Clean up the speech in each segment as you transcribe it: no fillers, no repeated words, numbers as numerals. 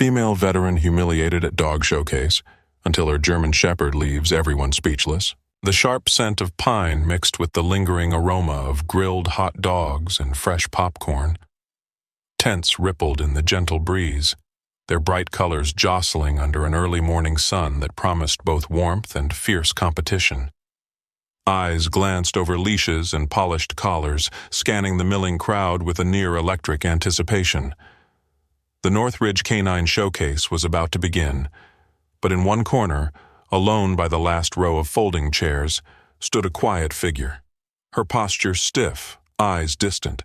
female veteran humiliated at dog showcase until her German Shepherd leaves everyone speechless. The sharp scent of pine mixed with the lingering aroma of grilled hot dogs and fresh popcorn. Tents rippled in the gentle breeze, their bright colors jostling under an early morning sun that promised both warmth and fierce competition. Eyes glanced over leashes and polished collars, scanning the milling crowd with a near-electric anticipation. The Northridge Canine Showcase was about to begin, but in one corner, alone by the last row of folding chairs, stood a quiet figure, her posture stiff, eyes distant.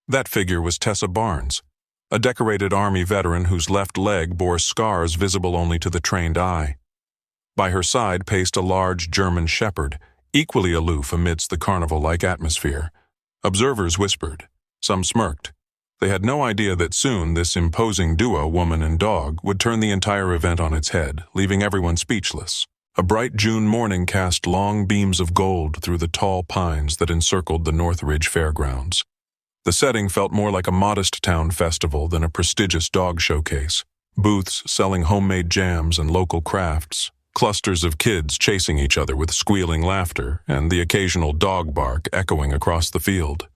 That figure was Tessa Barnes, a decorated Army veteran whose left leg bore scars visible only to the trained eye. By her side paced a large German Shepherd, equally aloof amidst the carnival-like atmosphere. Observers whispered. Some smirked. They had no idea that soon this imposing duo, woman and dog, would turn the entire event on its head, leaving everyone speechless. A bright June morning cast long beams of gold through the tall pines that encircled the Northridge Fairgrounds. The setting felt more like a modest town festival than a prestigious dog showcase. Booths selling homemade jams and local crafts, clusters of kids chasing each other with squealing laughter, and the occasional dog bark echoing across the field.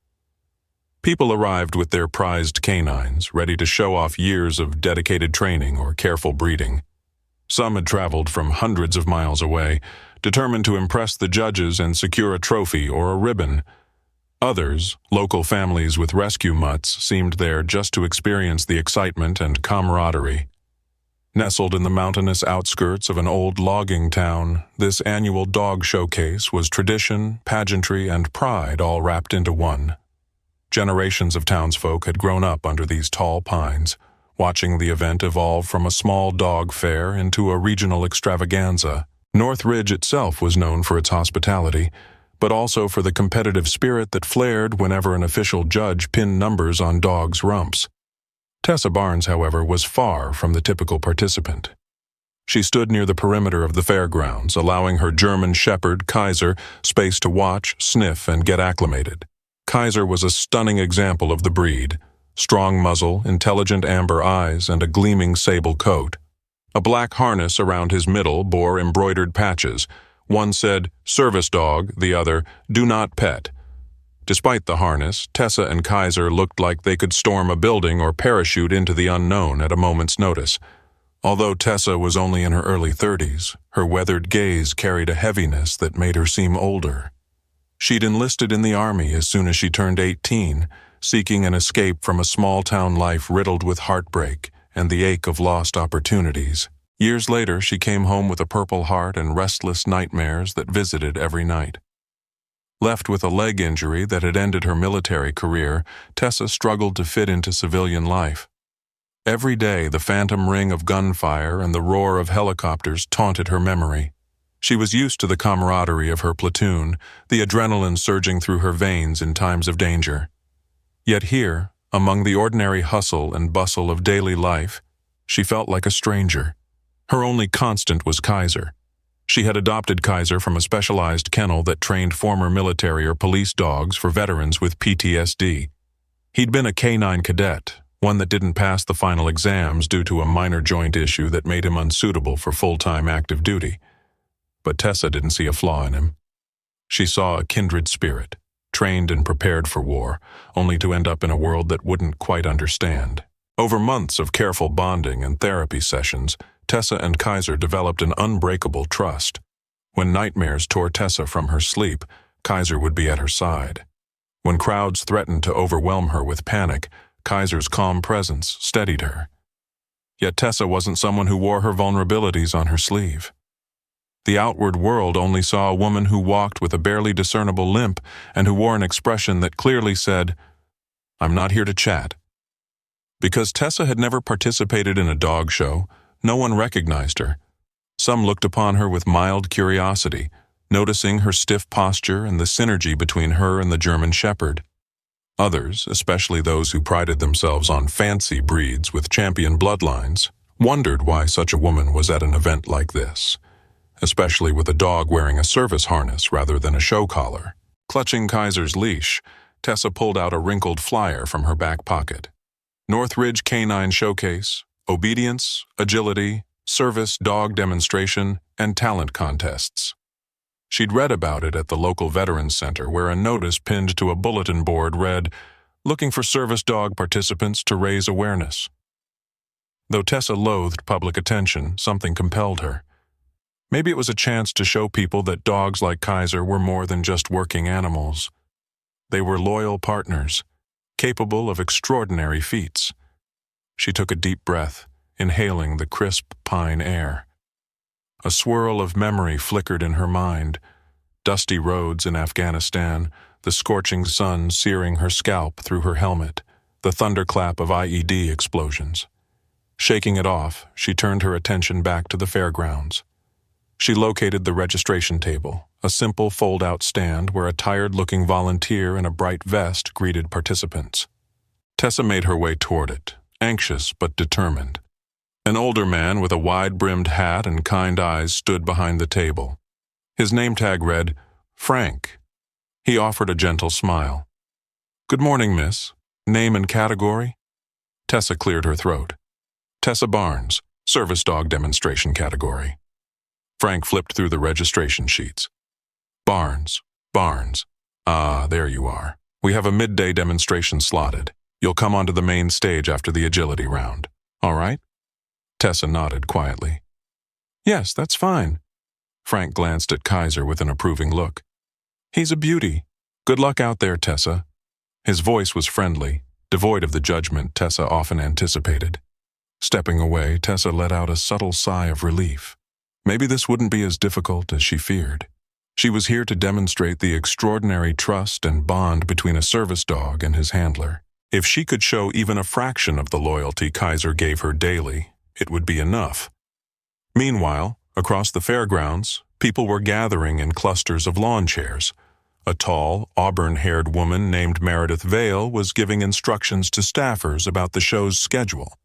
People arrived with their prized canines, ready to show off years of dedicated training or careful breeding. Some had traveled from hundreds of miles away, determined to impress the judges and secure a trophy or a ribbon. Others, local families with rescue mutts, seemed there just to experience the excitement and camaraderie. Nestled in the mountainous outskirts of an old logging town, this annual dog showcase was tradition, pageantry, and pride all wrapped into one. Generations of townsfolk had grown up under these tall pines, watching the event evolve from a small dog fair into a regional extravaganza. Northridge itself was known for its hospitality, but also for the competitive spirit that flared whenever an official judge pinned numbers on dogs' rumps. Tessa Barnes, however, was far from the typical participant. She stood near the perimeter of the fairgrounds, allowing her German Shepherd, Kaiser, space to watch, sniff, and get acclimated. Kaiser was a stunning example of the breed. Strong muzzle, intelligent amber eyes, and a gleaming sable coat. A black harness around his middle bore embroidered patches. One said, "Service dog," the other, "Do not pet." Despite the harness, Tessa and Kaiser looked like they could storm a building or parachute into the unknown at a moment's notice. Although Tessa was only in her early 30s, her weathered gaze carried a heaviness that made her seem older. She'd enlisted in the Army as soon as she turned 18, seeking an escape from a small-town life riddled with heartbreak and the ache of lost opportunities. Years later, she came home with a purple heart and restless nightmares that visited every night. Left with a leg injury that had ended her military career, Tessa struggled to fit into civilian life. Every day, the phantom ring of gunfire and the roar of helicopters taunted her memory. She was used to the camaraderie of her platoon, the adrenaline surging through her veins in times of danger. Yet here, among the ordinary hustle and bustle of daily life, she felt like a stranger. Her only constant was Kaiser. She had adopted Kaiser from a specialized kennel that trained former military or police dogs for veterans with PTSD. He'd been a canine cadet, one that didn't pass the final exams due to a minor joint issue that made him unsuitable for full-time active duty. But Tessa didn't see a flaw in him. She saw a kindred spirit, trained and prepared for war, only to end up in a world that wouldn't quite understand. Over months of careful bonding and therapy sessions, Tessa and Kaiser developed an unbreakable trust. When nightmares tore Tessa from her sleep, Kaiser would be at her side. When crowds threatened to overwhelm her with panic, Kaiser's calm presence steadied her. Yet Tessa wasn't someone who wore her vulnerabilities on her sleeve. The outward world only saw a woman who walked with a barely discernible limp and who wore an expression that clearly said, "I'm not here to chat." Because Tessa had never participated in a dog show, no one recognized her. Some looked upon her with mild curiosity, noticing her stiff posture and the synergy between her and the German Shepherd. Others, especially those who prided themselves on fancy breeds with champion bloodlines, wondered why such a woman was at an event like this, especially with a dog wearing a service harness rather than a show collar. Clutching Kaiser's leash, Tessa pulled out a wrinkled flyer from her back pocket. Northridge Canine Showcase, obedience, agility, service dog demonstration, and talent contests. She'd read about it at the local Veterans Center, where a notice pinned to a bulletin board read, "Looking for service dog participants to raise awareness." Though Tessa loathed public attention, something compelled her. Maybe it was a chance to show people that dogs like Kaiser were more than just working animals. They were loyal partners, capable of extraordinary feats. She took a deep breath, inhaling the crisp pine air. A swirl of memory flickered in her mind. Dusty roads in Afghanistan, the scorching sun searing her scalp through her helmet, the thunderclap of IED explosions. Shaking it off, she turned her attention back to the fairgrounds. She located the registration table, a simple fold-out stand where a tired-looking volunteer in a bright vest greeted participants. Tessa made her way toward it, anxious but determined. An older man with a wide-brimmed hat and kind eyes stood behind the table. His name tag read, Frank. He offered a gentle smile. "Good morning, miss. Name and category?" Tessa cleared her throat. "Tessa Barnes, service dog demonstration category." Frank flipped through the registration sheets. Barnes. Ah, there you are. We have a midday demonstration slotted. You'll come onto the main stage after the agility round. All right? Tessa nodded quietly. "Yes, that's fine." Frank glanced at Kaiser with an approving look. "He's a beauty. Good luck out there, Tessa." His voice was friendly, devoid of the judgment Tessa often anticipated. Stepping away, Tessa let out a subtle sigh of relief. Maybe this wouldn't be as difficult as she feared. She was here to demonstrate the extraordinary trust and bond between a service dog and his handler. If she could show even a fraction of the loyalty Kaiser gave her daily, it would be enough. Meanwhile, across the fairgrounds, people were gathering in clusters of lawn chairs. A tall, auburn-haired woman named Meredith Vale was giving instructions to staffers about the show's schedule.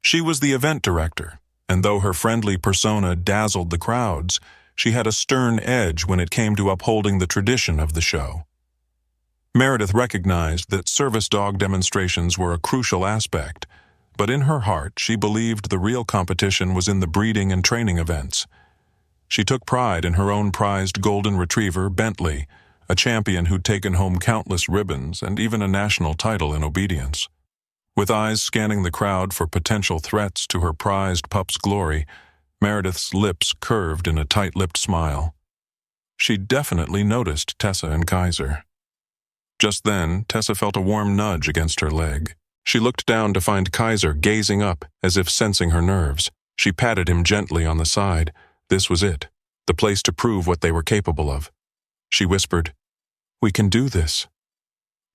She was the event director, and though her friendly persona dazzled the crowds, she had a stern edge when it came to upholding the tradition of the show. Meredith recognized that service dog demonstrations were a crucial aspect, but in her heart she believed the real competition was in the breeding and training events. She took pride in her own prized golden retriever, Bentley, a champion who'd taken home countless ribbons and even a national title in obedience. With eyes scanning the crowd for potential threats to her prized pup's glory, Meredith's lips curved in a tight-lipped smile. She definitely noticed Tessa and Kaiser. Just then, Tessa felt a warm nudge against her leg. She looked down to find Kaiser gazing up as if sensing her nerves. She patted him gently on the side. This was it, the place to prove what they were capable of. She whispered, "We can do this,"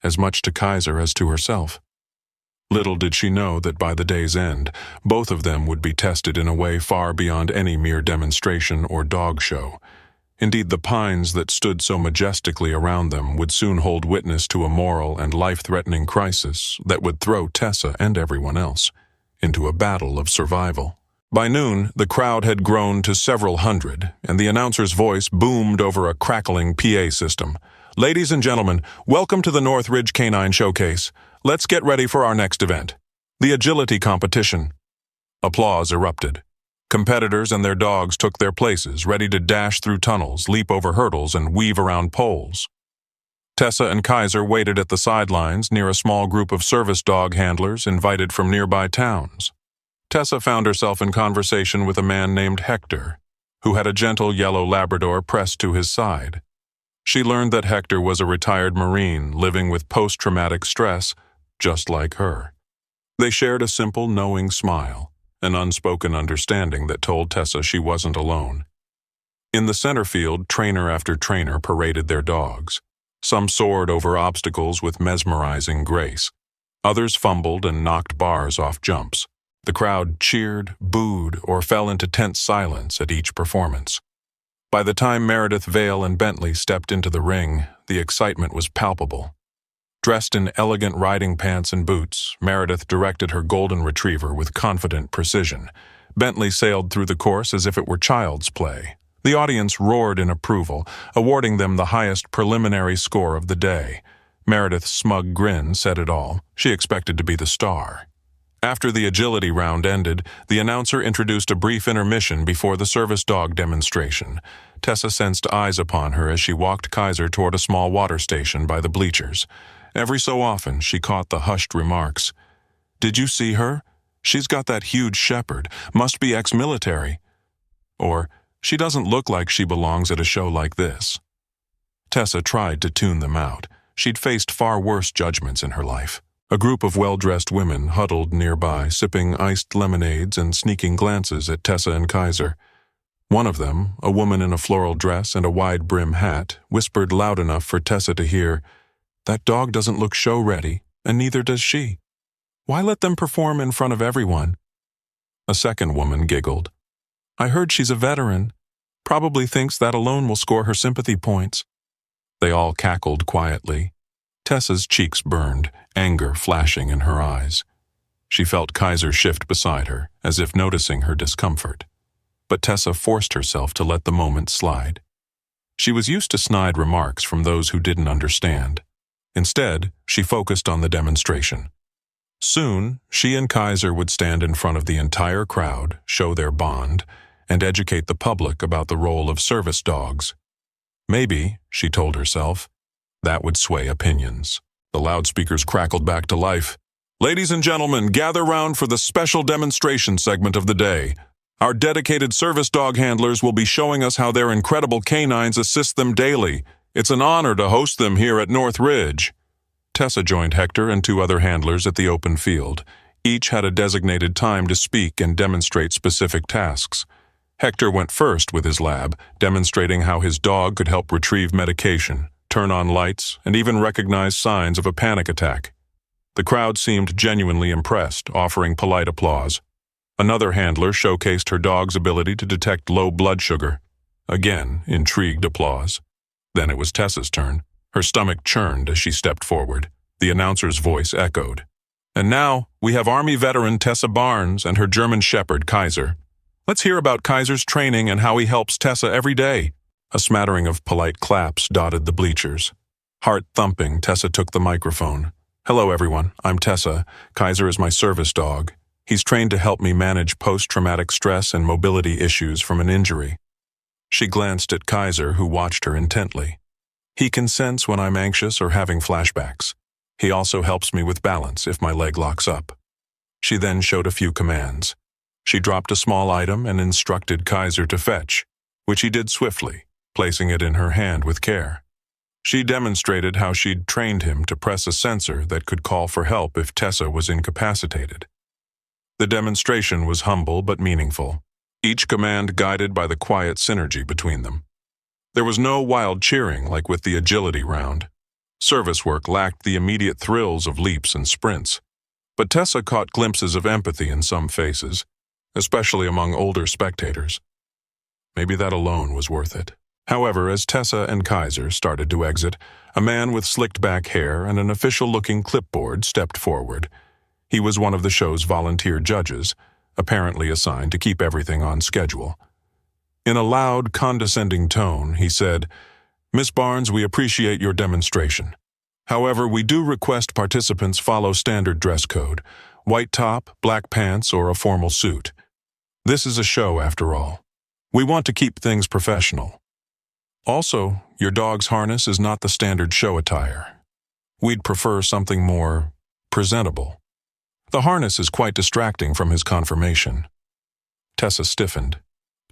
as much to Kaiser as to herself. Little did she know that by the day's end, both of them would be tested in a way far beyond any mere demonstration or dog show. Indeed, the pines that stood so majestically around them would soon hold witness to a moral and life-threatening crisis that would throw Tessa and everyone else into a battle of survival. By noon, the crowd had grown to several hundred, and the announcer's voice boomed over a crackling PA system. "Ladies and gentlemen, welcome to the Northridge Canine Showcase. Let's get ready for our next event, the agility competition." Applause erupted. Competitors and their dogs took their places, ready to dash through tunnels, leap over hurdles, and weave around poles. Tessa and Kaiser waited at the sidelines near a small group of service dog handlers invited from nearby towns. Tessa found herself in conversation with a man named Hector, who had a gentle yellow Labrador pressed to his side. She learned that Hector was a retired Marine living with post-traumatic stress, just like her. They shared a simple, knowing smile, an unspoken understanding that told Tessa she wasn't alone. In the center field, trainer after trainer paraded their dogs. Some soared over obstacles with mesmerizing grace. Others fumbled and knocked bars off jumps. The crowd cheered, booed, or fell into tense silence at each performance. By the time Meredith Vale and Bentley stepped into the ring, the excitement was palpable. Dressed in elegant riding pants and boots, Meredith directed her golden retriever with confident precision. Bentley sailed through the course as if it were child's play. The audience roared in approval, awarding them the highest preliminary score of the day. Meredith's smug grin said it all. She expected to be the star. After the agility round ended, the announcer introduced a brief intermission before the service dog demonstration. Tessa sensed eyes upon her as she walked Kaiser toward a small water station by the bleachers. Every so often, she caught the hushed remarks. "Did you see her? She's got that huge shepherd. Must be ex-military." Or, "She doesn't look like she belongs at a show like this." Tessa tried to tune them out. She'd faced far worse judgments in her life. A group of well-dressed women huddled nearby, sipping iced lemonades and sneaking glances at Tessa and Kaiser. One of them, a woman in a floral dress and a wide-brim hat, whispered loud enough for Tessa to hear, "That dog doesn't look show-ready, and neither does she. Why let them perform in front of everyone?" A second woman giggled. "I heard she's a veteran. Probably thinks that alone will score her sympathy points." They all cackled quietly. Tessa's cheeks burned, anger flashing in her eyes. She felt Kaiser shift beside her, as if noticing her discomfort. But Tessa forced herself to let the moment slide. She was used to snide remarks from those who didn't understand. Instead, she focused on the demonstration. Soon, she and Kaiser would stand in front of the entire crowd, show their bond, and educate the public about the role of service dogs. Maybe, she told herself, that would sway opinions. The loudspeakers crackled back to life. "Ladies and gentlemen, gather round for the special demonstration segment of the day. Our dedicated service dog handlers will be showing us how their incredible canines assist them daily. It's an honor to host them here at North Ridge." Tessa joined Hector and two other handlers at the open field. Each had a designated time to speak and demonstrate specific tasks. Hector went first with his lab, demonstrating how his dog could help retrieve medication, turn on lights, and even recognize signs of a panic attack. The crowd seemed genuinely impressed, offering polite applause. Another handler showcased her dog's ability to detect low blood sugar. Again, intrigued applause. Then it was Tessa's turn. Her stomach churned as she stepped forward. The announcer's voice echoed. "And now, we have Army veteran Tessa Barnes and her German Shepherd, Kaiser. Let's hear about Kaiser's training and how he helps Tessa every day." A smattering of polite claps dotted the bleachers. Heart thumping, Tessa took the microphone. "Hello, everyone. I'm Tessa. Kaiser is my service dog. He's trained to help me manage post-traumatic stress and mobility issues from an injury." She glanced at Kaiser, who watched her intently. "He can sense when I'm anxious or having flashbacks. He also helps me with balance if my leg locks up." She then showed a few commands. She dropped a small item and instructed Kaiser to fetch, which he did swiftly, placing it in her hand with care. She demonstrated how she'd trained him to press a sensor that could call for help if Tessa was incapacitated. The demonstration was humble but meaningful, each command guided by the quiet synergy between them. There was no wild cheering like with the agility round. Service work lacked the immediate thrills of leaps and sprints, but Tessa caught glimpses of empathy in some faces, especially among older spectators. Maybe that alone was worth it. However, as Tessa and Kaiser started to exit, a man with slicked-back hair and an official-looking clipboard stepped forward. He was one of the show's volunteer judges, apparently assigned to keep everything on schedule. In a loud, condescending tone, he said, "Miss Barnes, we appreciate your demonstration. However, we do request participants follow standard dress code, white top, black pants, or a formal suit. This is a show, after all. We want to keep things professional. Also, your dog's harness is not the standard show attire. We'd prefer something more presentable. The harness is quite distracting from his conformation." Tessa stiffened.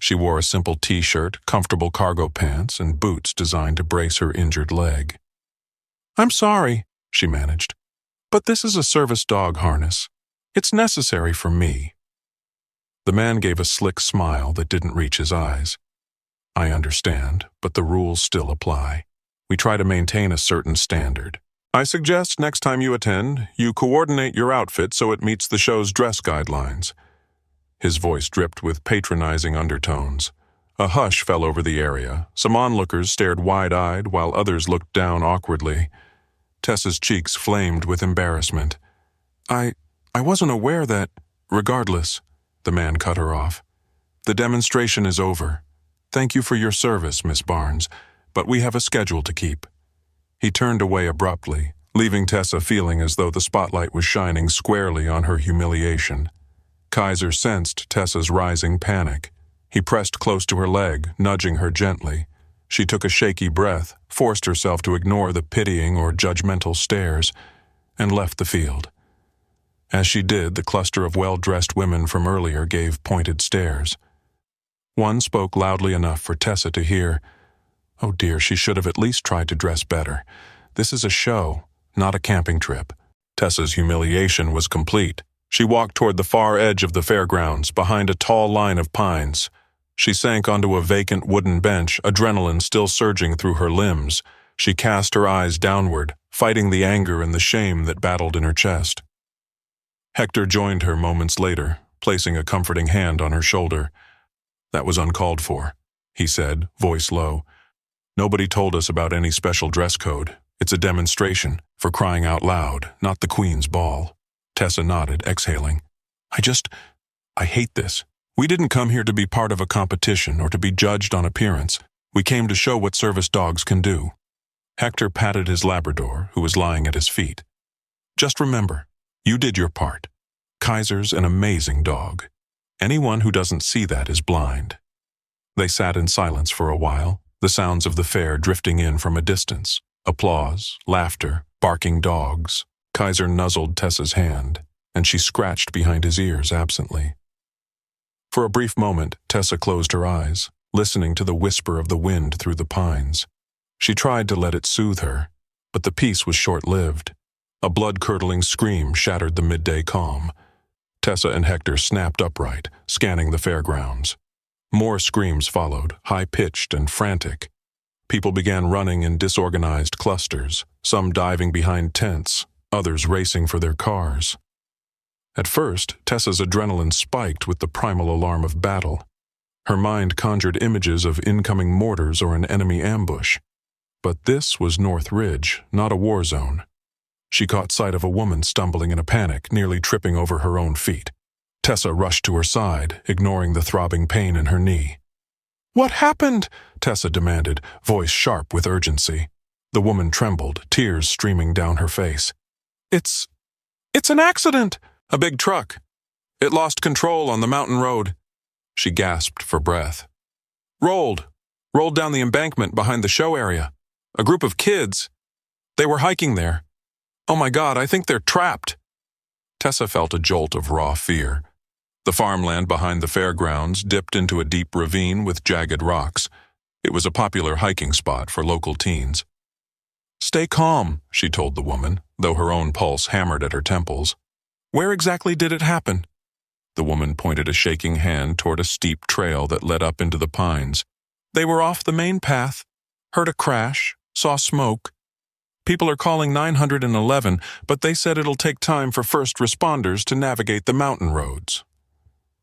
She wore a simple t-shirt, comfortable cargo pants, and boots designed to brace her injured leg. "I'm sorry," she managed, "but this is a service dog harness. It's necessary for me." The man gave a slick smile that didn't reach his eyes. "I understand, but the rules still apply. We try to maintain a certain standard. I suggest next time you attend, you coordinate your outfit so it meets the show's dress guidelines." His voice dripped with patronizing undertones. A hush fell over the area. Some onlookers stared wide-eyed while others looked down awkwardly. Tessa's cheeks flamed with embarrassment. I wasn't aware that—" "Regardless," the man cut her off. "The demonstration is over. Thank you for your service, Miss Barnes, but we have a schedule to keep." He turned away abruptly, leaving Tessa feeling as though the spotlight was shining squarely on her humiliation. Kaiser sensed Tessa's rising panic. He pressed close to her leg, nudging her gently. She took a shaky breath, forced herself to ignore the pitying or judgmental stares, and left the field. As she did, the cluster of well-dressed women from earlier gave pointed stares. One spoke loudly enough for Tessa to hear. Oh dear, she should have at least tried to dress better. This is a show, not a camping trip. Tessa's humiliation was complete. She walked toward the far edge of the fairgrounds, behind a tall line of pines. She sank onto a vacant wooden bench, adrenaline still surging through her limbs. She cast her eyes downward, fighting the anger and the shame that battled in her chest. Hector joined her moments later, placing a comforting hand on her shoulder. "That was uncalled for," he said, voice low. "Nobody told us about any special dress code. It's a demonstration, for crying out loud, not the Queen's ball." Tessa nodded, exhaling. I hate this. We didn't come here to be part of a competition or to be judged on appearance. We came to show what service dogs can do." Hector patted his Labrador, who was lying at his feet. "Just remember, you did your part. Kaiser's an amazing dog. Anyone who doesn't see that is blind." They sat in silence for a while, the sounds of the fair drifting in from a distance. Applause, laughter, barking dogs. Kaiser nuzzled Tessa's hand, and she scratched behind his ears absently. For a brief moment, Tessa closed her eyes, listening to the whisper of the wind through the pines. She tried to let it soothe her, but the peace was short-lived. A blood-curdling scream shattered the midday calm. Tessa and Hector snapped upright, scanning the fairgrounds. More screams followed, high-pitched and frantic. People began running in disorganized clusters, some diving behind tents, others racing for their cars. At first, Tessa's adrenaline spiked with the primal alarm of battle. Her mind conjured images of incoming mortars or an enemy ambush. But this was North Ridge, not a war zone. She caught sight of a woman stumbling in a panic, nearly tripping over her own feet. Tessa rushed to her side, ignoring the throbbing pain in her knee. "What happened?" Tessa demanded, voice sharp with urgency. The woman trembled, tears streaming down her face. It's an accident! A big truck. It lost control on the mountain road." She gasped for breath. Rolled down the embankment behind the show area. A group of kids. They were hiking there. Oh my God, I think they're trapped." Tessa felt a jolt of raw fear. The farmland behind the fairgrounds dipped into a deep ravine with jagged rocks. It was a popular hiking spot for local teens. "Stay calm," she told the woman, though her own pulse hammered at her temples. "Where exactly did it happen?" The woman pointed a shaking hand toward a steep trail that led up into the pines. "They were off the main path, heard a crash, saw smoke. People are calling 911, but they said it'll take time for first responders to navigate the mountain roads."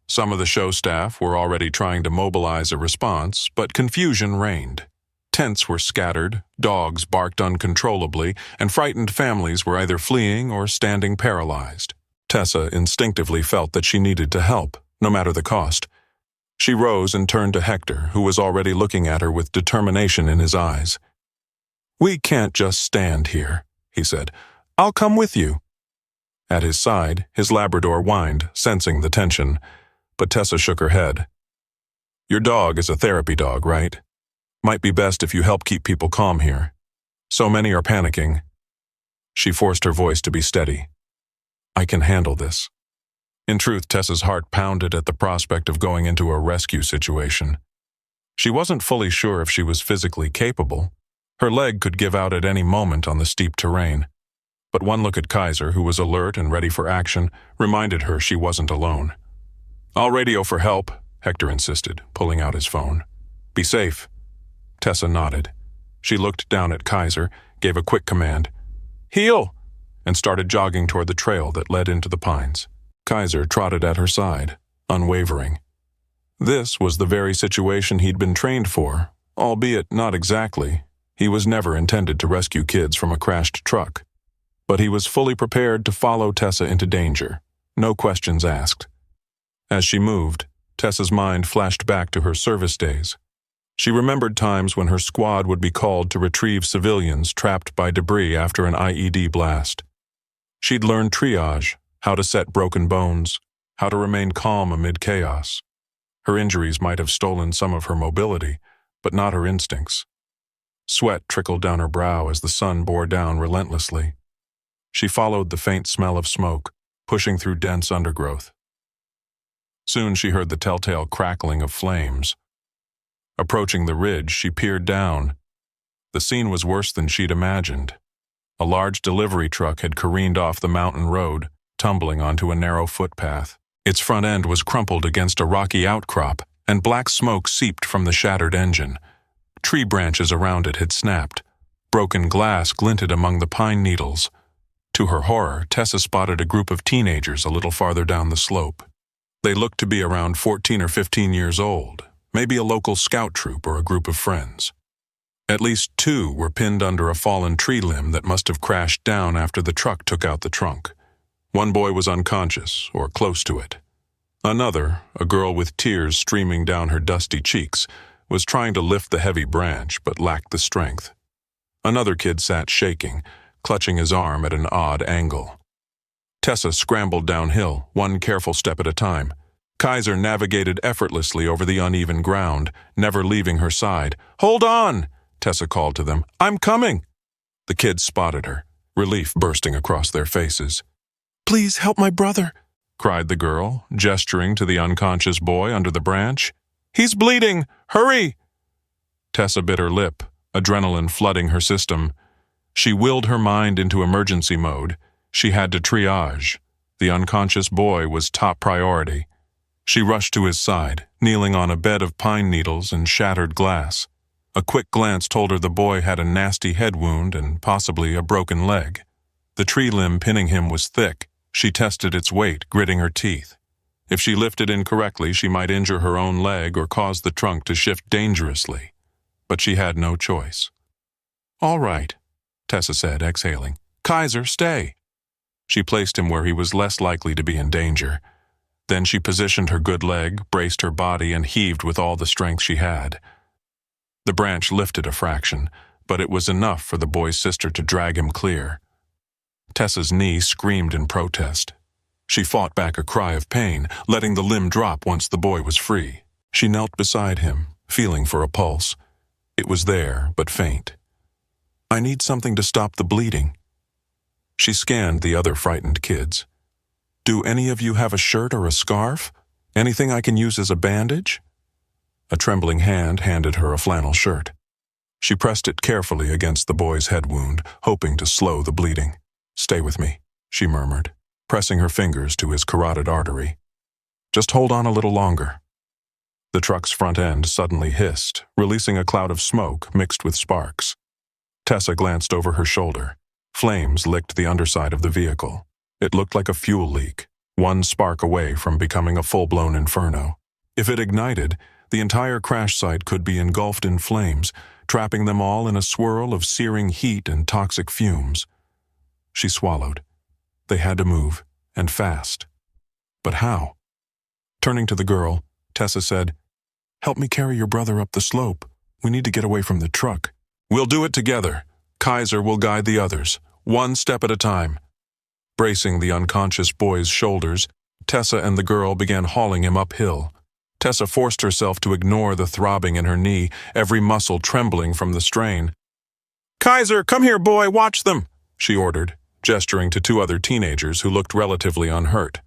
Some of the show staff were already trying to mobilize a response, but confusion reigned. Tents were scattered, dogs barked uncontrollably, and frightened families were either fleeing or standing paralyzed. Tessa instinctively felt that she needed to help, no matter the cost. She rose and turned to Hector, who was already looking at her with determination in his eyes. "We can't just stand here," he said. "I'll come with you." At his side, his Labrador whined, sensing the tension, but Tessa shook her head. "Your dog is a therapy dog, right? Might be best if you help keep people calm here. So many are panicking." She forced her voice to be steady. "I can handle this." In truth, Tessa's heart pounded at the prospect of going into a rescue situation. She wasn't fully sure if she was physically capable. Her leg could give out at any moment on the steep terrain. But one look at Kaiser, who was alert and ready for action, reminded her she wasn't alone. "I'll radio for help," Hector insisted, pulling out his phone. "Be safe." Tessa nodded. She looked down at Kaiser, gave a quick command, "Heel!" and started jogging toward the trail that led into the pines. Kaiser trotted at her side, unwavering. This was the very situation he'd been trained for, albeit not exactly. He was never intended to rescue kids from a crashed truck. But he was fully prepared to follow Tessa into danger, no questions asked. As she moved, Tessa's mind flashed back to her service days. She remembered times when her squad would be called to retrieve civilians trapped by debris after an IED blast. She'd learned triage, how to set broken bones, how to remain calm amid chaos. Her injuries might have stolen some of her mobility, but not her instincts. Sweat trickled down her brow as the sun bore down relentlessly. She followed the faint smell of smoke, pushing through dense undergrowth. Soon she heard the telltale crackling of flames. Approaching the ridge, she peered down. The scene was worse than she'd imagined. A large delivery truck had careened off the mountain road, tumbling onto a narrow footpath. Its front end was crumpled against a rocky outcrop, and black smoke seeped from the shattered engine. Tree branches around it had snapped. Broken glass glinted among the pine needles. To her horror, Tessa spotted a group of teenagers a little farther down the slope. They looked to be around 14 or 15 years old, maybe a local scout troop or a group of friends. At least 2 were pinned under a fallen tree limb that must have crashed down after the truck took out the trunk. One boy was unconscious, or close to it. Another, a girl with tears streaming down her dusty cheeks, was trying to lift the heavy branch but lacked the strength. Another kid sat shaking, clutching his arm at an odd angle. Tessa scrambled downhill, one careful step at a time. Kaiser navigated effortlessly over the uneven ground, never leaving her side. "Hold on!" Tessa called to them. "I'm coming!" The kids spotted her, relief bursting across their faces. "Please help my brother," cried the girl, gesturing to the unconscious boy under the branch. "He's bleeding! Hurry!" Tessa bit her lip, adrenaline flooding her system. She willed her mind into emergency mode. She had to triage. The unconscious boy was top priority. She rushed to his side, kneeling on a bed of pine needles and shattered glass. A quick glance told her the boy had a nasty head wound and possibly a broken leg. The tree limb pinning him was thick. She tested its weight, gritting her teeth. If she lifted incorrectly, she might injure her own leg or cause the trunk to shift dangerously. But she had no choice. "All right," Tessa said, exhaling. "Kaiser, stay." She placed him where he was less likely to be in danger. Then she positioned her good leg, braced her body, and heaved with all the strength she had. The branch lifted a fraction, but it was enough for the boy's sister to drag him clear. Tessa's knee screamed in protest. She fought back a cry of pain, letting the limb drop once the boy was free. She knelt beside him, feeling for a pulse. It was there, but faint. "I need something to stop the bleeding." She scanned the other frightened kids. "Do any of you have a shirt or a scarf? Anything I can use as a bandage?" A trembling hand handed her a flannel shirt. She pressed it carefully against the boy's head wound, hoping to slow the bleeding. "Stay with me," she murmured, pressing her fingers to his carotid artery. "Just hold on a little longer." The truck's front end suddenly hissed, releasing a cloud of smoke mixed with sparks. Tessa glanced over her shoulder. Flames licked the underside of the vehicle. It looked like a fuel leak, one spark away from becoming a full-blown inferno. If it ignited, the entire crash site could be engulfed in flames, trapping them all in a swirl of searing heat and toxic fumes. She swallowed. They had to move, and fast. But how? Turning to the girl, Tessa said, "Help me carry your brother up the slope. We need to get away from the truck." "We'll do it together. Kaiser will guide the others, one step at a time." Bracing the unconscious boy's shoulders, Tessa and the girl began hauling him uphill. Tessa forced herself to ignore the throbbing in her knee, every muscle trembling from the strain. "Kaiser, come here, boy, watch them," she ordered, gesturing to 2 other teenagers who looked relatively unhurt.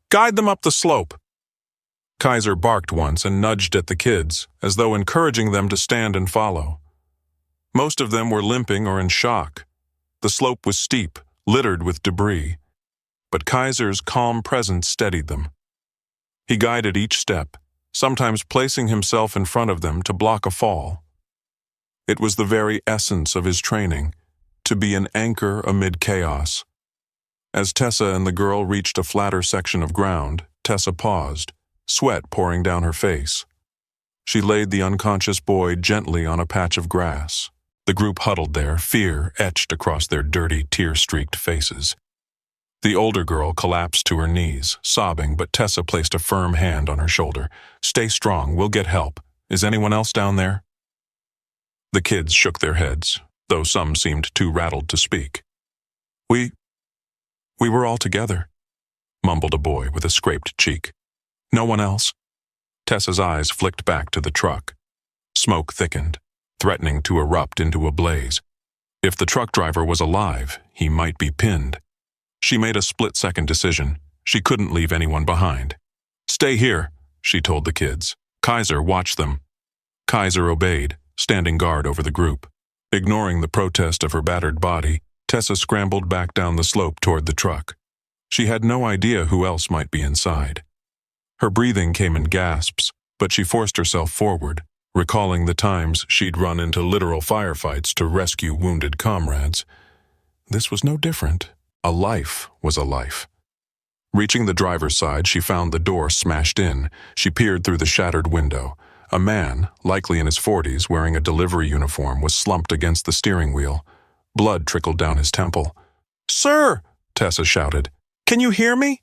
"Guide them up the slope." Kaiser barked once and nudged at the kids, as though encouraging them to stand and follow. Most of them were limping or in shock. The slope was steep, littered with debris, but Kaiser's calm presence steadied them. He guided each step, sometimes placing himself in front of them to block a fall. It was the very essence of his training, to be an anchor amid chaos. As Tessa and the girl reached a flatter section of ground, Tessa paused, sweat pouring down her face. She laid the unconscious boy gently on a patch of grass. The group huddled there, fear etched across their dirty, tear-streaked faces. The older girl collapsed to her knees, sobbing, but Tessa placed a firm hand on her shoulder. "Stay strong, we'll get help. Is anyone else down there?" The kids shook their heads, though some seemed too rattled to speak. We were all together," mumbled a boy with a scraped cheek. "No one else." Tessa's eyes flicked back to the truck. Smoke thickened, threatening to erupt into a blaze. If the truck driver was alive, he might be pinned. She made a split-second decision. She couldn't leave anyone behind. "Stay here," she told the kids. "Kaiser, watch them." Kaiser obeyed, standing guard over the group. Ignoring the protest of her battered body, Tessa scrambled back down the slope toward the truck. She had no idea who else might be inside. Her breathing came in gasps, but she forced herself forward, recalling the times she'd run into literal firefights to rescue wounded comrades. This was no different. A life was a life. Reaching the driver's side, she found the door smashed in. She peered through the shattered window. A man, likely in his 40s, wearing a delivery uniform, was slumped against the steering wheel. Blood trickled down his temple. "Sir!" Tessa shouted. "Can you hear me?"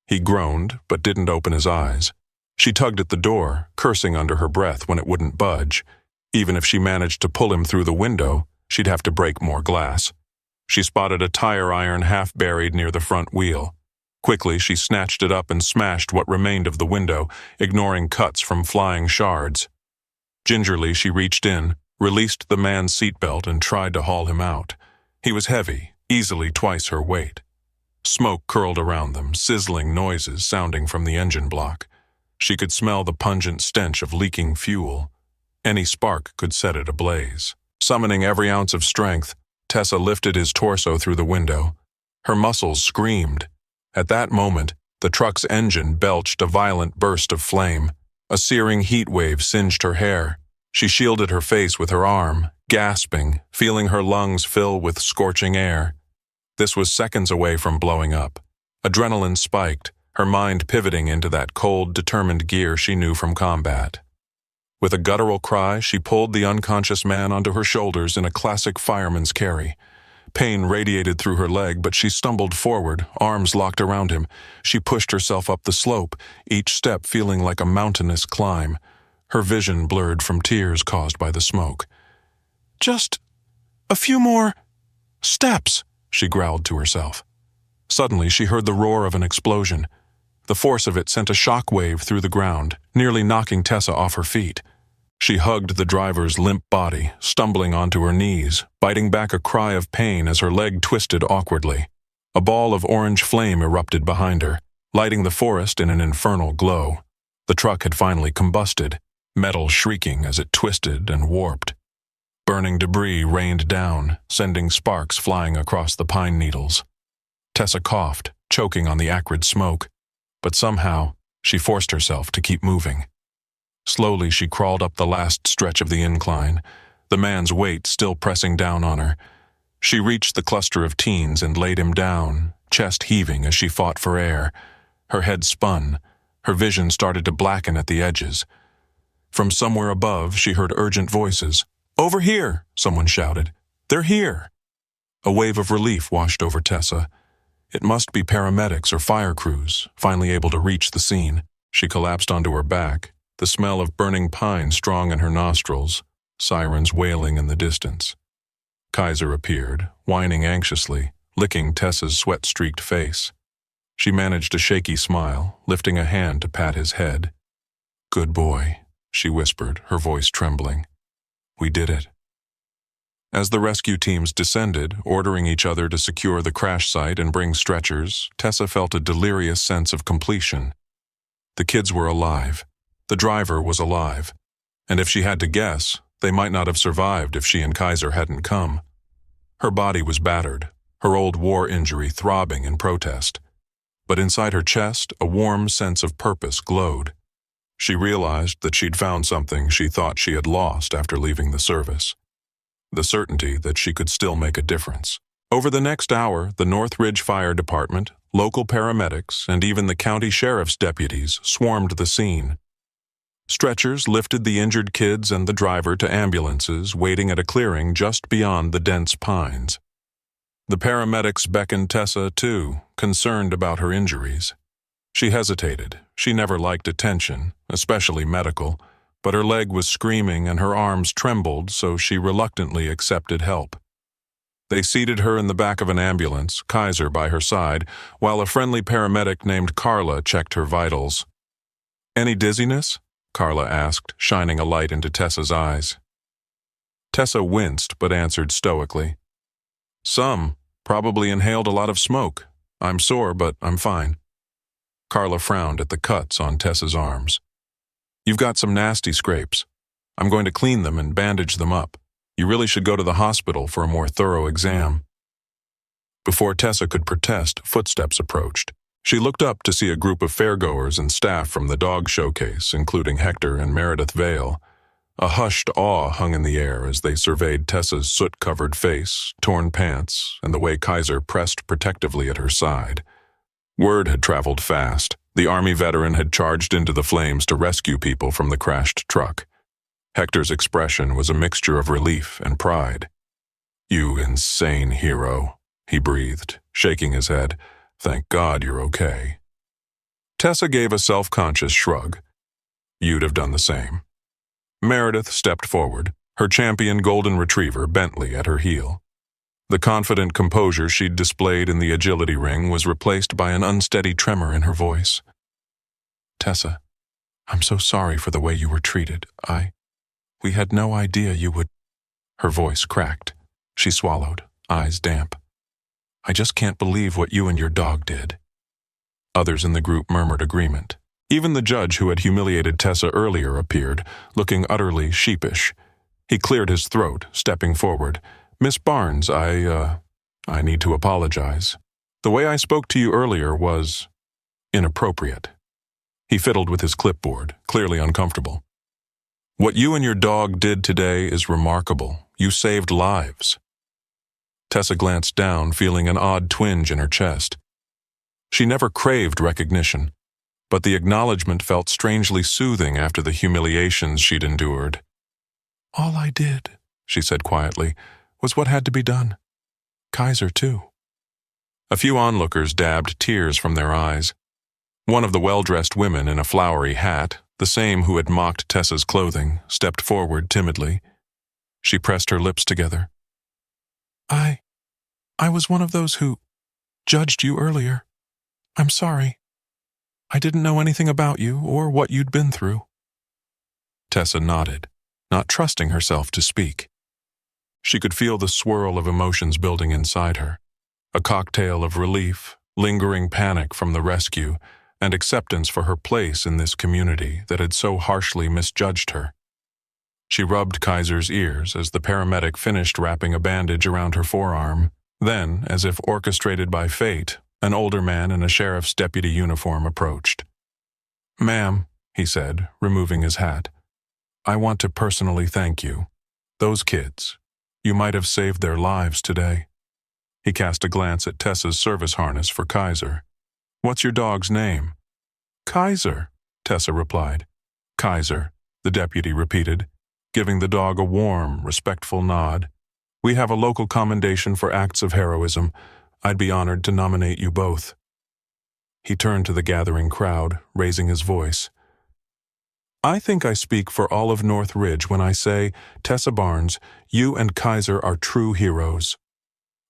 He groaned, but didn't open his eyes. She tugged at the door, cursing under her breath when it wouldn't budge. Even if she managed to pull him through the window, she'd have to break more glass. She spotted a tire iron half buried near the front wheel. Quickly, she snatched it up and smashed what remained of the window, ignoring cuts from flying shards. Gingerly, she reached in, released the man's seatbelt, and tried to haul him out. He was heavy, easily twice her weight. Smoke curled around them, sizzling noises sounding from the engine block. She could smell the pungent stench of leaking fuel. Any spark could set it ablaze. Summoning every ounce of strength, Tessa lifted his torso through the window. Her muscles screamed. At that moment, the truck's engine belched a violent burst of flame. A searing heat wave singed her hair. She shielded her face with her arm, gasping, feeling her lungs fill with scorching air. This was seconds away from blowing up. Adrenaline spiked, her mind pivoting into that cold, determined gear she knew from combat. With a guttural cry, she pulled the unconscious man onto her shoulders in a classic fireman's carry. Pain radiated through her leg, but she stumbled forward, arms locked around him. She pushed herself up the slope, each step feeling like a mountainous climb. Her vision blurred from tears caused by the smoke. "Just a few more steps," she growled to herself. Suddenly, she heard the roar of an explosion. The force of it sent a shock wave through the ground, nearly knocking Tessa off her feet. She hugged the driver's limp body, stumbling onto her knees, biting back a cry of pain as her leg twisted awkwardly. A ball of orange flame erupted behind her, lighting the forest in an infernal glow. The truck had finally combusted, metal shrieking as it twisted and warped. Burning debris rained down, sending sparks flying across the pine needles. Tessa coughed, choking on the acrid smoke, but somehow she forced herself to keep moving. Slowly she crawled up the last stretch of the incline, the man's weight still pressing down on her. She reached the cluster of teens and laid him down, chest heaving as she fought for air. Her head spun. Her vision started to blacken at the edges. From somewhere above, she heard urgent voices. "Over here!" someone shouted. "They're here!" A wave of relief washed over Tessa. It must be paramedics or fire crews, finally able to reach the scene. She collapsed onto her back, the smell of burning pine strong in her nostrils, sirens wailing in the distance. Kaiser appeared, whining anxiously, licking Tessa's sweat-streaked face. She managed a shaky smile, lifting a hand to pat his head. "Good boy," she whispered, her voice trembling. "We did it." As the rescue teams descended, ordering each other to secure the crash site and bring stretchers, Tessa felt a delirious sense of completion. The kids were alive. The driver was alive. And if she had to guess, they might not have survived if she and Kaiser hadn't come. Her body was battered, her old war injury throbbing in protest. But inside her chest, a warm sense of purpose glowed. She realized that she'd found something she thought she had lost after leaving the service. The certainty that she could still make a difference. Over the next hour, the North Ridge Fire Department, local paramedics, and even the county sheriff's deputies swarmed the scene. Stretchers lifted the injured kids and the driver to ambulances waiting at a clearing just beyond the dense pines. The paramedics beckoned Tessa, too, concerned about her injuries. She hesitated. She never liked attention, especially medical, but her leg was screaming and her arms trembled, so she reluctantly accepted help. They seated her in the back of an ambulance, Kaiser by her side, while a friendly paramedic named Carla checked her vitals. "Any dizziness?" Carla asked, shining a light into Tessa's eyes. Tessa winced but answered stoically. "Some. Probably inhaled a lot of smoke. I'm sore, but I'm fine." Carla frowned at the cuts on Tessa's arms. "You've got some nasty scrapes. I'm going to clean them and bandage them up. You really should go to the hospital for a more thorough exam." Before Tessa could protest, footsteps approached. She looked up to see a group of fairgoers and staff from the dog showcase, including Hector and Meredith Vale. A hushed awe hung in the air as they surveyed Tessa's soot-covered face, torn pants, and the way Kaiser pressed protectively at her side. Word had traveled fast. The Army veteran had charged into the flames to rescue people from the crashed truck. Hector's expression was a mixture of relief and pride. "You insane hero," he breathed, shaking his head. "Thank God you're okay." Tessa gave a self-conscious shrug. "You'd have done the same." Meredith stepped forward, her champion golden retriever, Bentley, at her heel. The confident composure she'd displayed in the agility ring was replaced by an unsteady tremor in her voice. "Tessa, I'm so sorry for the way you were treated. We had no idea you would—" Her voice cracked. She swallowed, eyes damp. "I just can't believe what you and your dog did." Others in the group murmured agreement. Even the judge who had humiliated Tessa earlier appeared, looking utterly sheepish. He cleared his throat, stepping forward. "Miss Barnes, I need to apologize. The way I spoke to you earlier was inappropriate." He fiddled with his clipboard, clearly uncomfortable. "What you and your dog did today is remarkable. You saved lives." Tessa glanced down, feeling an odd twinge in her chest. She never craved recognition, but the acknowledgement felt strangely soothing after the humiliations she'd endured. "All I did," she said quietly, "was what had to be done. Kaiser, too." A few onlookers dabbed tears from their eyes. One of the well-dressed women in a flowery hat, the same who had mocked Tessa's clothing, stepped forward timidly. She pressed her lips together. I was one of those who judged you earlier. I'm sorry. I didn't know anything about you or what you'd been through." Tessa nodded, not trusting herself to speak. She could feel the swirl of emotions building inside her, a cocktail of relief, lingering panic from the rescue, and acceptance for her place in this community that had so harshly misjudged her. She rubbed Kaiser's ears as the paramedic finished wrapping a bandage around her forearm. Then, as if orchestrated by fate, an older man in a sheriff's deputy uniform approached. "Ma'am," he said, removing his hat, "I want to personally thank you. Those kids, you might have saved their lives today." He cast a glance at Tessa's service harness for Kaiser. "What's your dog's name?" "Kaiser," Tessa replied. "Kaiser," the deputy repeated, giving the dog a warm, respectful nod. "We have a local commendation for acts of heroism. I'd be honored to nominate you both." He turned to the gathering crowd, raising his voice. "I think I speak for all of North Ridge when I say, Tessa Barnes, you and Kaiser are true heroes."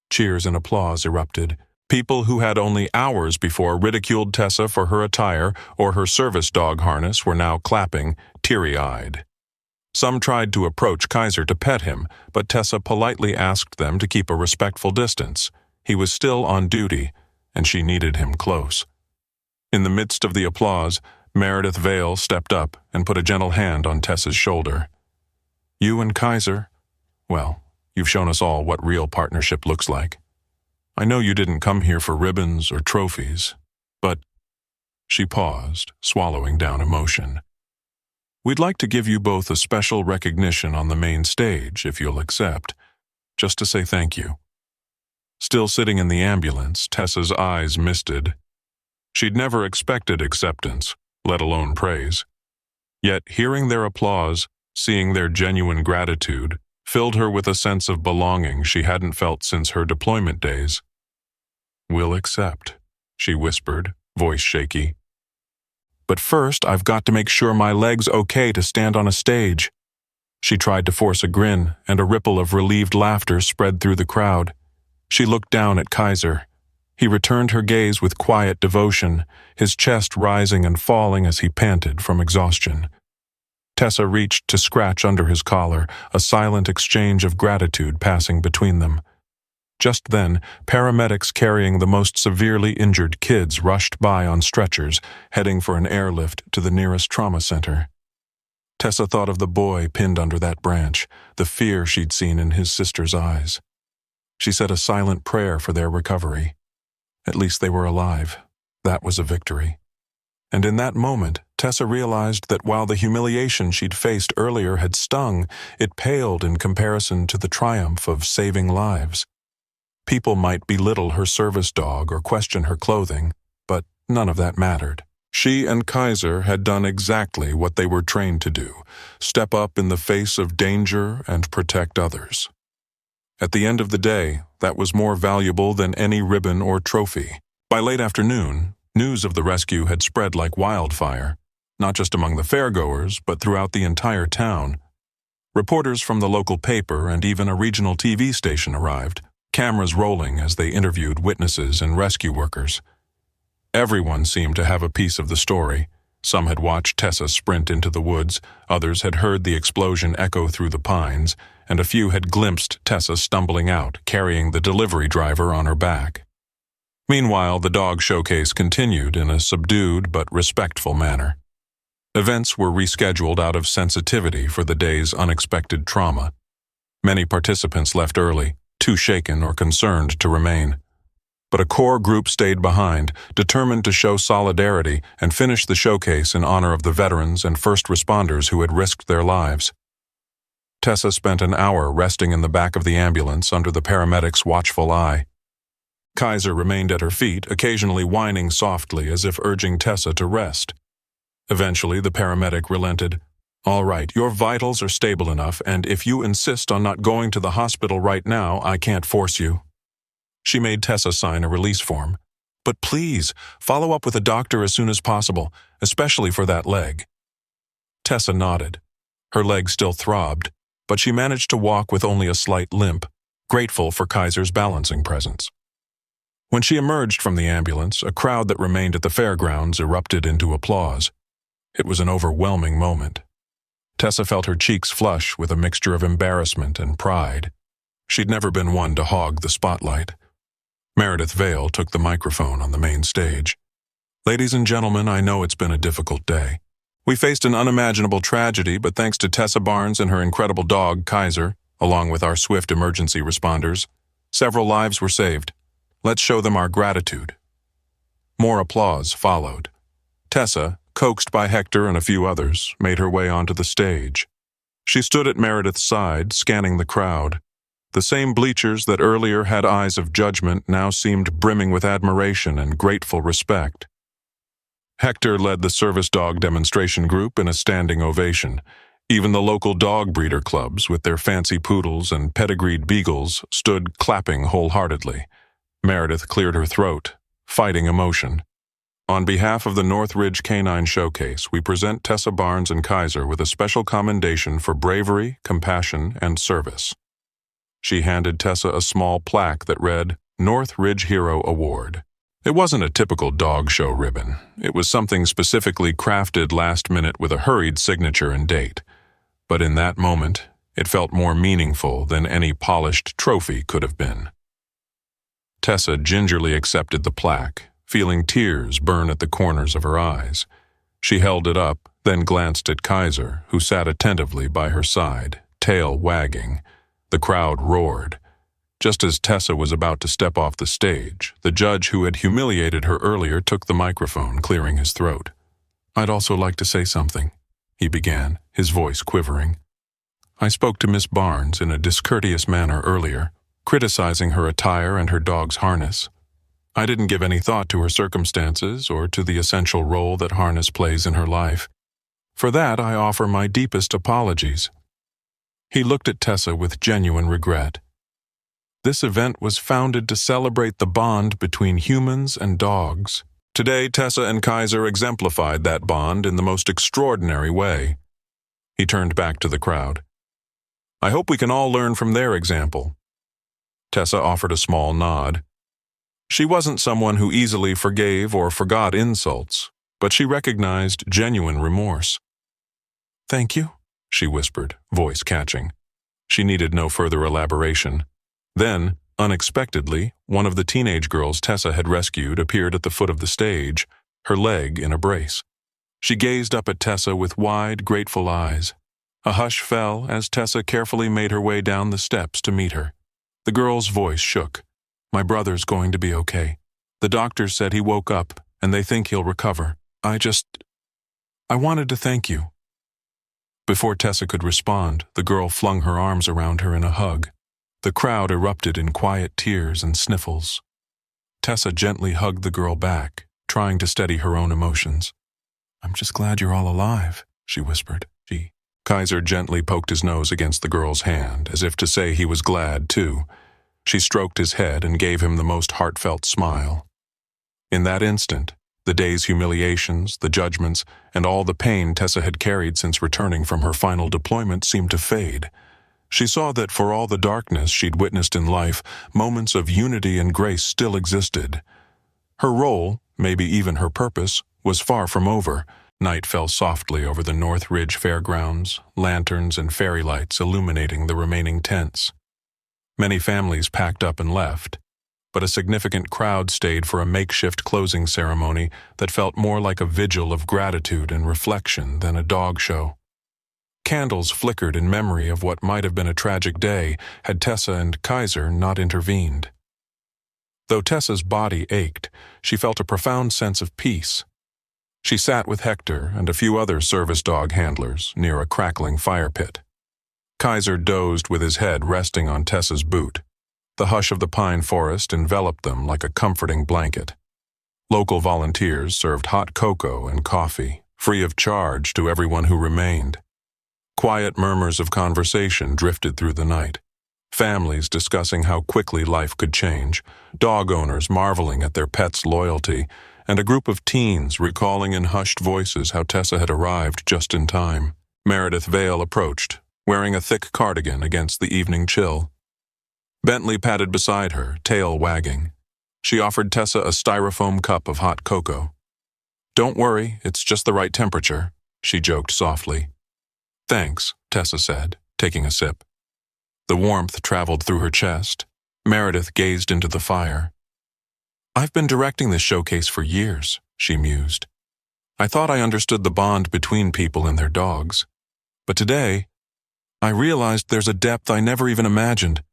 Cheers and applause erupted. People who had only hours before ridiculed Tessa for her attire or her service dog harness were now clapping, teary-eyed. Some tried to approach Kaiser to pet him, but Tessa politely asked them to keep a respectful distance. He was still on duty, and she needed him close. In the midst of the applause, Meredith Vale stepped up and put a gentle hand on Tessa's shoulder. "You and Kaiser, well, you've shown us all what real partnership looks like. I know you didn't come here for ribbons or trophies, but—" She paused, swallowing down emotion. "We'd like to give you both a special recognition on the main stage, if you'll accept, just to say thank you." Still sitting in the ambulance, Tessa's eyes misted. She'd never expected acceptance, let alone praise. Yet hearing their applause, seeing their genuine gratitude, filled her with a sense of belonging she hadn't felt since her deployment days. "We'll accept," she whispered, voice shaky. But first, I've got to make sure my leg's okay to stand on a stage." She tried to force a grin, and a ripple of relieved laughter spread through the crowd. She looked down at Kaiser. He returned her gaze with quiet devotion, his chest rising and falling as he panted from exhaustion. Tessa reached to scratch under his collar, a silent exchange of gratitude passing between them. Just then, paramedics carrying the most severely injured kids rushed by on stretchers, heading for an airlift to the nearest trauma center. Tessa thought of the boy pinned under that branch, the fear she'd seen in his sister's eyes. She said a silent prayer for their recovery. At least they were alive. That was a victory. And in that moment, Tessa realized that while the humiliation she'd faced earlier had stung, it paled in comparison to the triumph of saving lives. People might belittle her service dog or question her clothing, but none of that mattered. She and Kaiser had done exactly what they were trained to do, step up in the face of danger and protect others. At the end of the day, that was more valuable than any ribbon or trophy. By late afternoon, news of the rescue had spread like wildfire, not just among the fairgoers, but throughout the entire town. Reporters from the local paper and even a regional TV station arrived, cameras rolling as they interviewed witnesses and rescue workers. Everyone seemed to have a piece of the story. Some had watched Tessa sprint into the woods, others had heard the explosion echo through the pines, and a few had glimpsed Tessa stumbling out, carrying the delivery driver on her back. Meanwhile, the dog showcase continued in a subdued but respectful manner. Events were rescheduled out of sensitivity for the day's unexpected trauma. Many participants left early, too shaken or concerned to remain. But a core group stayed behind, determined to show solidarity and finish the showcase in honor of the veterans and first responders who had risked their lives. Tessa spent an hour resting in the back of the ambulance under the paramedic's watchful eye. Kaiser remained at her feet, occasionally whining softly as if urging Tessa to rest. Eventually, the paramedic relented. "All right, your vitals are stable enough, and if you insist on not going to the hospital right now, I can't force you." She made Tessa sign a release form. "But please, follow up with a doctor as soon as possible, especially for that leg." Tessa nodded. Her leg still throbbed, but she managed to walk with only a slight limp, grateful for Kaiser's balancing presence. When she emerged from the ambulance, a crowd that remained at the fairgrounds erupted into applause. It was an overwhelming moment. Tessa felt her cheeks flush with a mixture of embarrassment and pride. She'd never been one to hog the spotlight. Meredith Vale took the microphone on the main stage. "Ladies and gentlemen, I know it's been a difficult day. We faced an unimaginable tragedy, but thanks to Tessa Barnes and her incredible dog, Kaiser, along with our swift emergency responders, several lives were saved. Let's show them our gratitude." More applause followed. Tessa, coaxed by Hector and a few others, made her way onto the stage. She stood at Meredith's side, scanning the crowd. The same bleachers that earlier had eyes of judgment now seemed brimming with admiration and grateful respect. Hector led the service dog demonstration group in a standing ovation. Even the local dog breeder clubs, with their fancy poodles and pedigreed beagles, stood clapping wholeheartedly. Meredith cleared her throat, fighting emotion. "On behalf of the Northridge Canine Showcase, we present Tessa Barnes and Kaiser with a special commendation for bravery, compassion, and service." She handed Tessa a small plaque that read, "Northridge Hero Award." It wasn't a typical dog show ribbon. It was something specifically crafted last minute with a hurried signature and date. But in that moment, it felt more meaningful than any polished trophy could have been. Tessa gingerly accepted the plaque, feeling tears burn at the corners of her eyes. She held it up, then glanced at Kaiser, who sat attentively by her side, tail wagging. The crowd roared. Just as Tessa was about to step off the stage, the judge who had humiliated her earlier took the microphone, clearing his throat. "I'd also like to say something," he began, his voice quivering. "I spoke to Miss Barnes in a discourteous manner earlier, criticizing her attire and her dog's harness. I didn't give any thought to her circumstances or to the essential role that harness plays in her life. For that, I offer my deepest apologies." He looked at Tessa with genuine regret. This event was founded to celebrate the bond between humans and dogs. Today, Tessa and Kaiser exemplified that bond in the most extraordinary way. He turned back to the crowd. I hope we can all learn from their example. Tessa offered a small nod. She wasn't someone who easily forgave or forgot insults, but she recognized genuine remorse. Thank you, she whispered, voice catching. She needed no further elaboration. Then, unexpectedly, one of the teenage girls Tessa had rescued appeared at the foot of the stage, her leg in a brace. She gazed up at Tessa with wide, grateful eyes. A hush fell as Tessa carefully made her way down the steps to meet her. The girl's voice shook. My brother's going to be okay. The doctors said he woke up, and they think he'll recover. I wanted to thank you. Before Tessa could respond, the girl flung her arms around her in a hug. The crowd erupted in quiet tears and sniffles. Tessa gently hugged the girl back, trying to steady her own emotions. I'm just glad you're all alive, she whispered. Kaiser gently poked his nose against the girl's hand, as if to say he was glad, too. She stroked his head and gave him the most heartfelt smile. In that instant, the day's humiliations, the judgments, and all the pain Tessa had carried since returning from her final deployment seemed to fade. She saw that for all the darkness she'd witnessed in life, moments of unity and grace still existed. Her role, maybe even her purpose, was far from over. Night fell softly over the North Ridge Fairgrounds, lanterns and fairy lights illuminating the remaining tents. Many families packed up and left, but a significant crowd stayed for a makeshift closing ceremony that felt more like a vigil of gratitude and reflection than a dog show. Candles flickered in memory of what might have been a tragic day had Tessa and Kaiser not intervened. Though Tessa's body ached, she felt a profound sense of peace. She sat with Hector and a few other service dog handlers near a crackling fire pit. Kaiser dozed with his head resting on Tessa's boot. The hush of the pine forest enveloped them like a comforting blanket. Local volunteers served hot cocoa and coffee, free of charge to everyone who remained. Quiet murmurs of conversation drifted through the night. Families discussing how quickly life could change, dog owners marveling at their pets' loyalty, and a group of teens recalling in hushed voices how Tessa had arrived just in time. Meredith Vale approached, wearing a thick cardigan against the evening chill. Bentley padded beside her, tail wagging. She offered Tessa a styrofoam cup of hot cocoa. Don't worry, it's just the right temperature, she joked softly. Thanks, Tessa said, taking a sip. The warmth traveled through her chest. Meredith gazed into the fire. I've been directing this showcase for years, she mused. I thought I understood the bond between people and their dogs. But today, I realized there's a depth I never even imagined.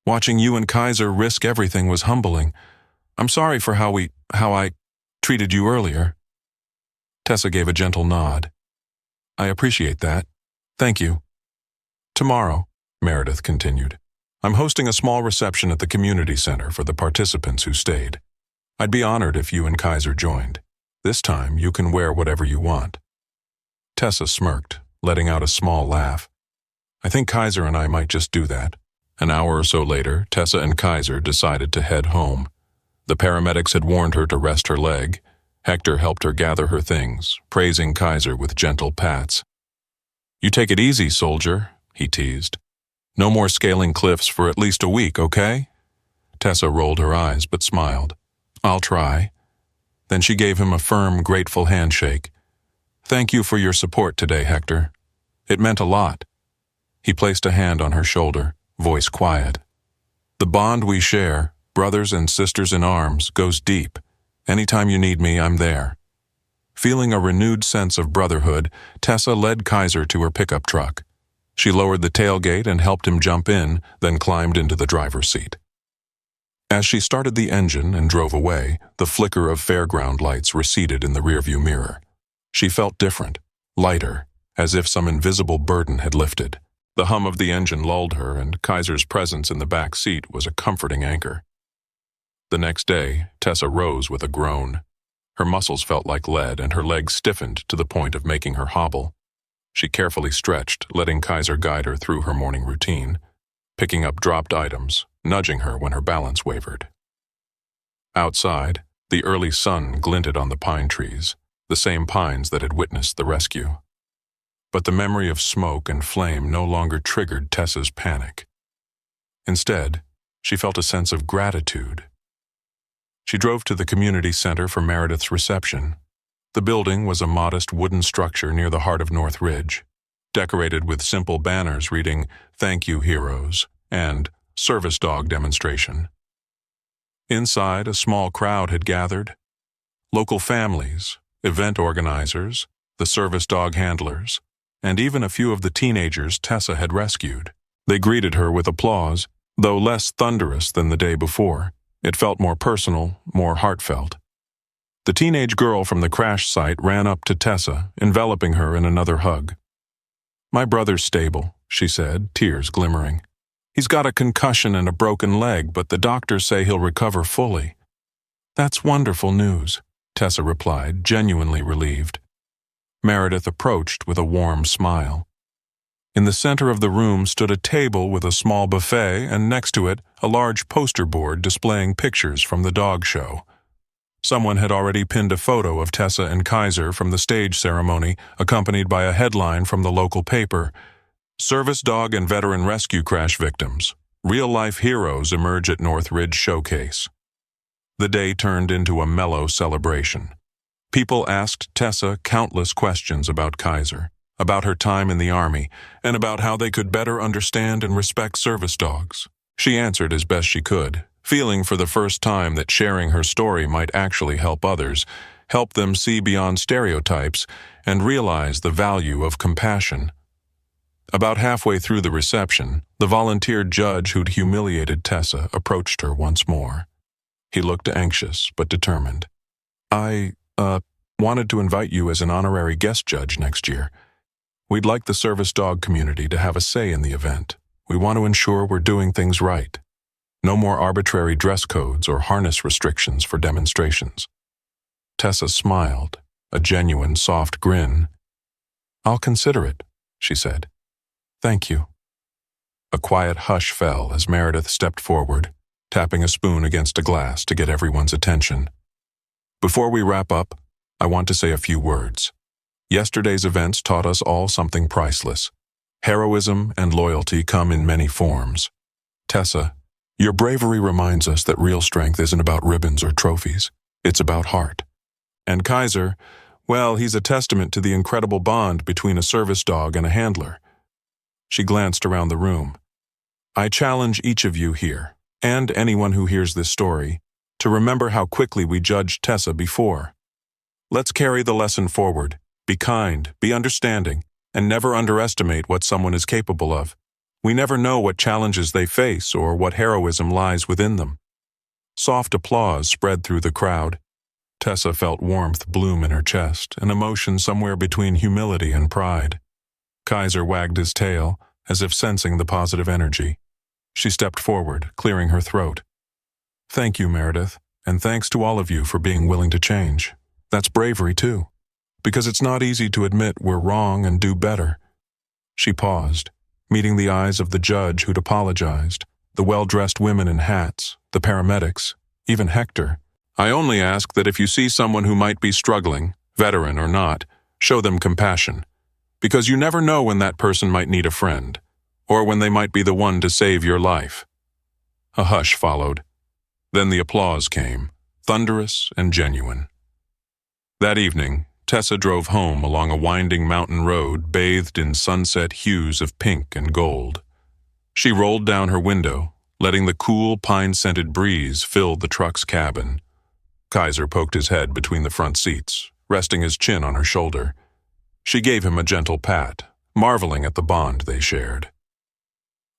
Watching you and Kaiser risk everything was humbling. I'm sorry for how I treated you earlier. Tessa gave a gentle nod. I appreciate that. Thank you. Tomorrow, Meredith continued, I'm hosting a small reception at the community center for the participants who stayed. I'd be honored if you and Kaiser joined. This time, you can wear whatever you want. Tessa smirked, letting out a small laugh. I think Kaiser and I might just do that. An hour or so later, Tessa and Kaiser decided to head home. The paramedics had warned her to rest her leg. Hector helped her gather her things, praising Kaiser with gentle pats. You take it easy, soldier, he teased. No more scaling cliffs for at least a week, okay? Tessa rolled her eyes but smiled. I'll try. Then she gave him a firm, grateful handshake. Thank you for your support today, Hector. It meant a lot. He placed a hand on her shoulder, voice quiet. The bond we share, brothers and sisters in arms, goes deep. Anytime you need me, I'm there. Feeling a renewed sense of brotherhood, Tessa led Kaiser to her pickup truck. She lowered the tailgate and helped him jump in, then climbed into the driver's seat. As she started the engine and drove away, the flicker of fairground lights receded in the rearview mirror. She felt different, lighter, as if some invisible burden had lifted. The hum of the engine lulled her, and Kaiser's presence in the back seat was a comforting anchor. The next day, Tessa rose with a groan. Her muscles felt like lead, and her legs stiffened to the point of making her hobble. She carefully stretched, letting Kaiser guide her through her morning routine, picking up dropped items, nudging her when her balance wavered. Outside, The early sun glinted on the pine trees, the same pines that had witnessed the rescue. But the memory of smoke and flame no longer triggered Tessa's panic. Instead, she felt a sense of gratitude. She drove to the community center for Meredith's reception. The building was a modest wooden structure near the heart of North Ridge, decorated with simple banners reading, "Thank you, heroes," and "Service Dog Demonstration." Inside, a small crowd had gathered. Local families, event organizers, the service dog handlers, and even a few of the teenagers Tessa had rescued. They greeted her with applause, though less thunderous than the day before. It felt more personal, more heartfelt. The teenage girl from the crash site ran up to Tessa, enveloping her in another hug. "My brother's stable," she said, tears glimmering. "He's got a concussion and a broken leg, but the doctors say he'll recover fully." "That's wonderful news," Tessa replied, genuinely relieved. Meredith approached with a warm smile. In the center of the room stood a table with a small buffet, and next to it, a large poster board displaying pictures from the dog show. Someone had already pinned a photo of Tessa and Kaiser from the stage ceremony, accompanied by a headline from the local paper: "Service dog and veteran rescue crash victims. Real-life heroes emerge at North Ridge Showcase." The day turned into a mellow celebration. People asked Tessa countless questions about Kaiser, about her time in the Army, and about how they could better understand and respect service dogs. She answered as best she could, feeling for the first time that sharing her story might actually help others, help them see beyond stereotypes, and realize the value of compassion. About halfway through the reception, the volunteer judge who'd humiliated Tessa approached her once more. He looked anxious but determined. I wanted to invite you as an honorary guest judge next year. We'd like the service dog community to have a say in the event. We want to ensure we're doing things right. No more arbitrary dress codes or harness restrictions for demonstrations." Tessa smiled, a genuine soft grin. "I'll consider it," she said. "Thank you." A quiet hush fell as Meredith stepped forward, tapping a spoon against a glass to get everyone's attention. "Before we wrap up, I want to say a few words. Yesterday's events taught us all something priceless. Heroism and loyalty come in many forms. Tessa, your bravery reminds us that real strength isn't about ribbons or trophies. It's about heart. And Kaiser, well, he's a testament to the incredible bond between a service dog and a handler." She glanced around the room. "I challenge each of you here, and anyone who hears this story, to remember how quickly we judged Tessa before. Let's carry the lesson forward. Be kind, be understanding, and never underestimate what someone is capable of. We never know what challenges they face or what heroism lies within them." Soft applause spread through the crowd. Tessa felt warmth bloom in her chest, an emotion somewhere between humility and pride. Kaiser wagged his tail, as if sensing the positive energy. She stepped forward, clearing her throat. "Thank you, Meredith, and thanks to all of you for being willing to change. That's bravery, too, because it's not easy to admit we're wrong and do better." She paused, meeting the eyes of the judge who'd apologized, the well-dressed women in hats, the paramedics, even Hector. "I only ask that if you see someone who might be struggling, veteran or not, show them compassion, because you never know when that person might need a friend, or when they might be the one to save your life." A hush followed. Then the applause came, thunderous and genuine. That evening, Tessa drove home along a winding mountain road bathed in sunset hues of pink and gold. She rolled down her window, letting the cool, pine-scented breeze fill the truck's cabin. Kaiser poked his head between the front seats, resting his chin on her shoulder. She gave him a gentle pat, marveling at the bond they shared.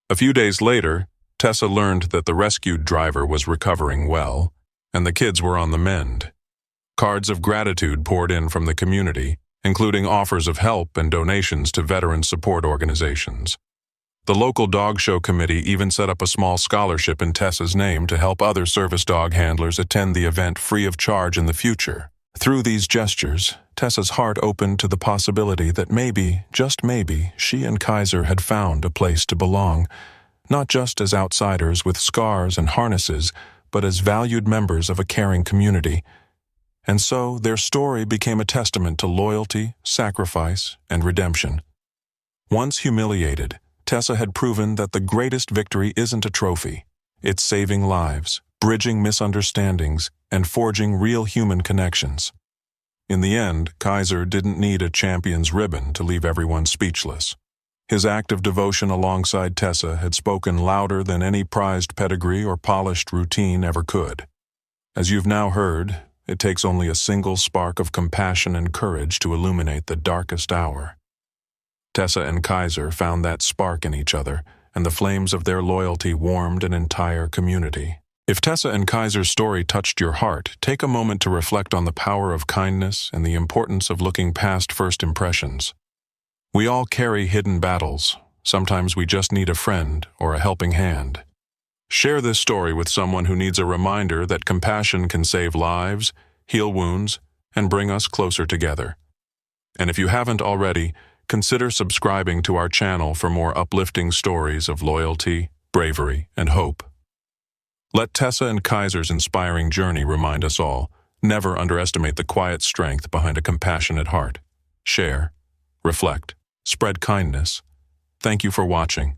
A few days later, Tessa learned that the rescued driver was recovering well, and the kids were on the mend. Cards of gratitude poured in from the community, including offers of help and donations to veteran support organizations. The local dog show committee even set up a small scholarship in Tessa's name to help other service dog handlers attend the event free of charge in the future. Through these gestures, Tessa's heart opened to the possibility that maybe, just maybe, she and Kaiser had found a place to belong, not just as outsiders with scars and harnesses, but as valued members of a caring community. And so their story became a testament to loyalty, sacrifice, and redemption. Once humiliated, Tessa had proven that the greatest victory isn't a trophy. It's saving lives, bridging misunderstandings, and forging real human connections. In the end, Kaiser didn't need a champion's ribbon to leave everyone speechless. His act of devotion alongside Tessa had spoken louder than any prized pedigree or polished routine ever could. As you've now heard, it takes only a single spark of compassion and courage to illuminate the darkest hour. Tessa and Kaiser found that spark in each other, and the flames of their loyalty warmed an entire community. If Tessa and Kaiser's story touched your heart, take a moment to reflect on the power of kindness and the importance of looking past first impressions. We all carry hidden battles. Sometimes we just need a friend or a helping hand. Share this story with someone who needs a reminder that compassion can save lives, heal wounds, and bring us closer together. And if you haven't already, consider subscribing to our channel for more uplifting stories of loyalty, bravery, and hope. Let Tessa and Kaiser's inspiring journey remind us all, never underestimate the quiet strength behind a compassionate heart. Share, reflect, spread kindness. Thank you for watching.